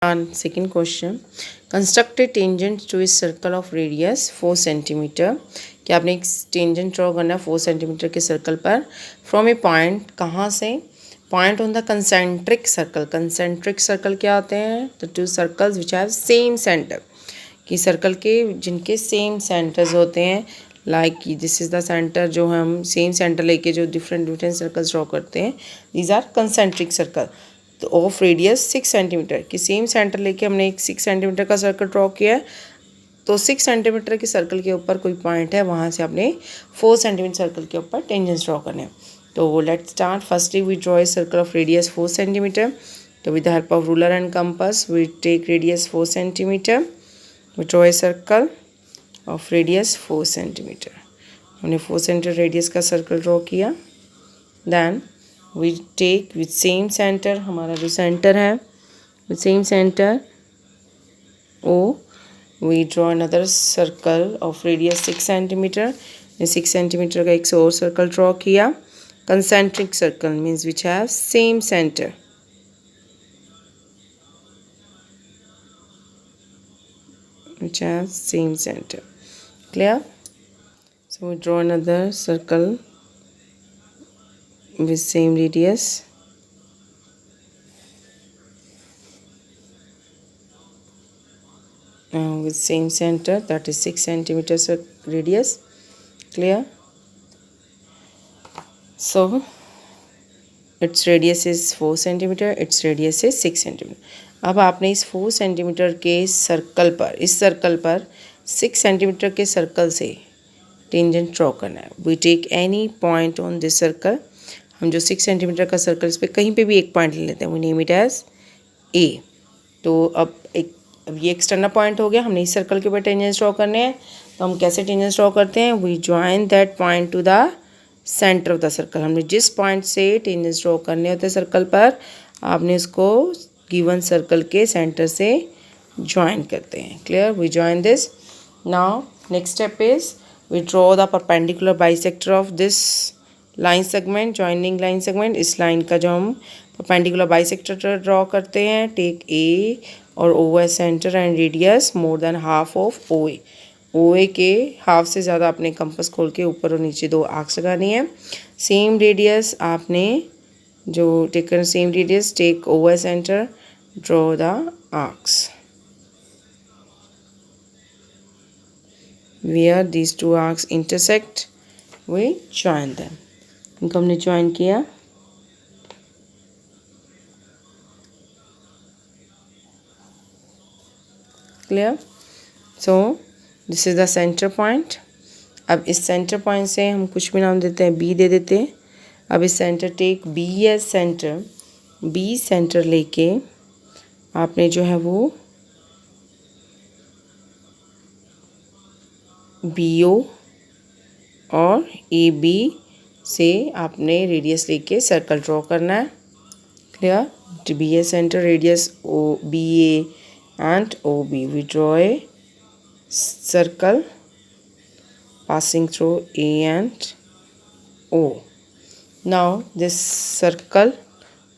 And second question, construct a tangent to a circle of radius 4 cm. कि आपने एक tangent draw करना है 4 सेंटीमीटर के सर्कल पर फ्रॉम ए पॉइंट, कहाँ से? Point on the concentric circle. Concentric circle क्या होते हैं? The two circles which have same centre. कि सर्कल के जिनके सेम सेंटर्स होते हैं, like this is the centre, जो हम सेम सेंटर लेके जो डिफरेंट डिफरेंट सर्कल्स ड्रॉ करते हैं, दीज आर कंसेंट्रिक सर्कल. तो ऑफ रेडियस 6 सेंटीमीटर की सेम सेंटर लेके हमने एक 6 सेंटीमीटर का सर्कल ड्रॉ किया है. तो 6 सेंटीमीटर के सर्कल के ऊपर कोई पॉइंट है, वहाँ से आपने 4 सेंटीमीटर सर्कल के ऊपर टेंजेंट्स ड्रॉ करने हैं. तो let start. Firstly we draw a circle of radius 4 centimeter. तो with the help of ruler and compass we take radius 4 centimeter. We draw a circle of radius 4 centimeter. हमने 4 centimeter radius का circle draw किया. Then we take with same center, हमारा जो center है with same center O, we draw another circle of radius 6 centimeter. 6 centimeter का एक और circle draw किया. Concentric circle means which have same centre. which has same center. Clear? So we draw another circle with same radius. With same center, that is 6 centimeters radius. Clear? So its radius is 4 centimeter, its radius is 6 centimeter. अब आपने इस 4 centimetre के circle पर, इस circle पर 6 centimetre के circle से tangent draw करना है. We take any point on this circle. हम जो 6 सेंटीमीटर का सर्कल, इस पर कहीं पे भी एक पॉइंट ले लेते हैं. We name it as A. तो अब ये एक्सटर्नल पॉइंट हो गया. हमने इस सर्कल के ऊपर टेंजेंट्स ड्रॉ करने हैं. तो हम कैसे टेंजेंट्स ड्रॉ करते हैं? We join that point to the centre of the circle. हमने जिस पॉइंट से टेंजेंट्स ड्रॉ करने होते हैं सर्कल पर, आपने उसको गिवन सर्कल के सेंटर से ज्वाइन करते हैं. Clear? We join this. Now next step is we draw the perpendicular bisector of this line segment, joining line segment. इस लाइन का जो हम परपेंडिकुलर बाइसेक्टर ड्रॉ करते हैं, टेक ए और O as center and radius more than half of O A. O A के हाफ से ज़्यादा आपने कंपास खोल के ऊपर और नीचे 2 आर्क्स लगानी है. सेम रेडियस आपने जो taken, same radius, take O as centre, draw the arcs where these 2 arcs intersect. we join them. इनको हमने ज्वाइन किया. Clear? So this is the centre point. अब इस सेंटर पॉइंट से हम कुछ भी नाम देते हैं, बी दे देते हैं. अब इस centre, take B as centre. B centre लेके आपने जो है वो बी ओ और ए बी से आपने रेडियस लेके सर्कल ड्रॉ करना है. Clear? B A centre, radius O B A and O B. We draw a circle passing through A and O. Now this circle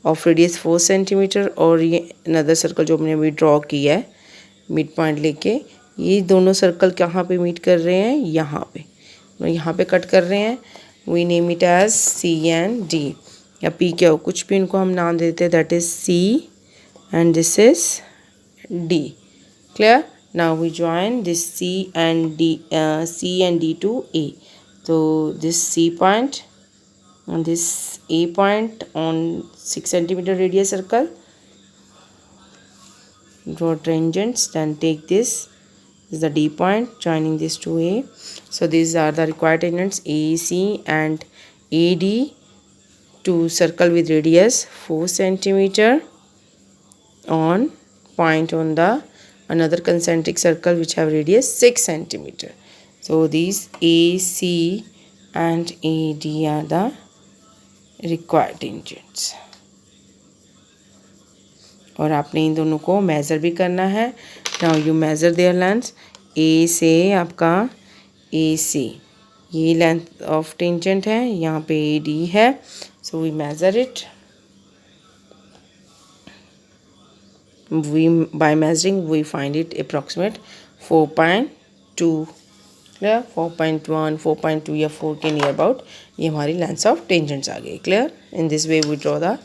of radius 4 centimeter और ये another circle जो हमने अभी draw किया है mid point लेके, ये दोनों सर्कल कहाँ पे मीट कर रहे हैं? यहाँ पे. यहाँ पे कट कर रहे हैं. We name it as C and D या P क्या हो, कुछ भी इनको हम नाम देते हैं. That is C and this is D. Clear? Now we join this C and D to A. So this C point and this A point on 6 centimeter radius circle, draw tangents. Then take this is the D point joining this to A. So these are the required tangents AC and AD to circle with radius 4 centimeter on point on the another concentric circle which have radius 6 centimeter. So these AC and AD are the required tangents. और आपने इन दोनों को measure भी करना है. Now you measure their lengths. A से आपका AC ये लेंथ ऑफ टेंजेंट है, यहाँ पे AD है. So we measure it. we by measuring we find it approximate 4.2 clear 4.1 4.2 या 4 के नियर अबाउट ये हमारी लेंथ ऑफ टेंजेंट्स आ गई clear in this way we draw the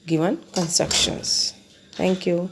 given constructions thank you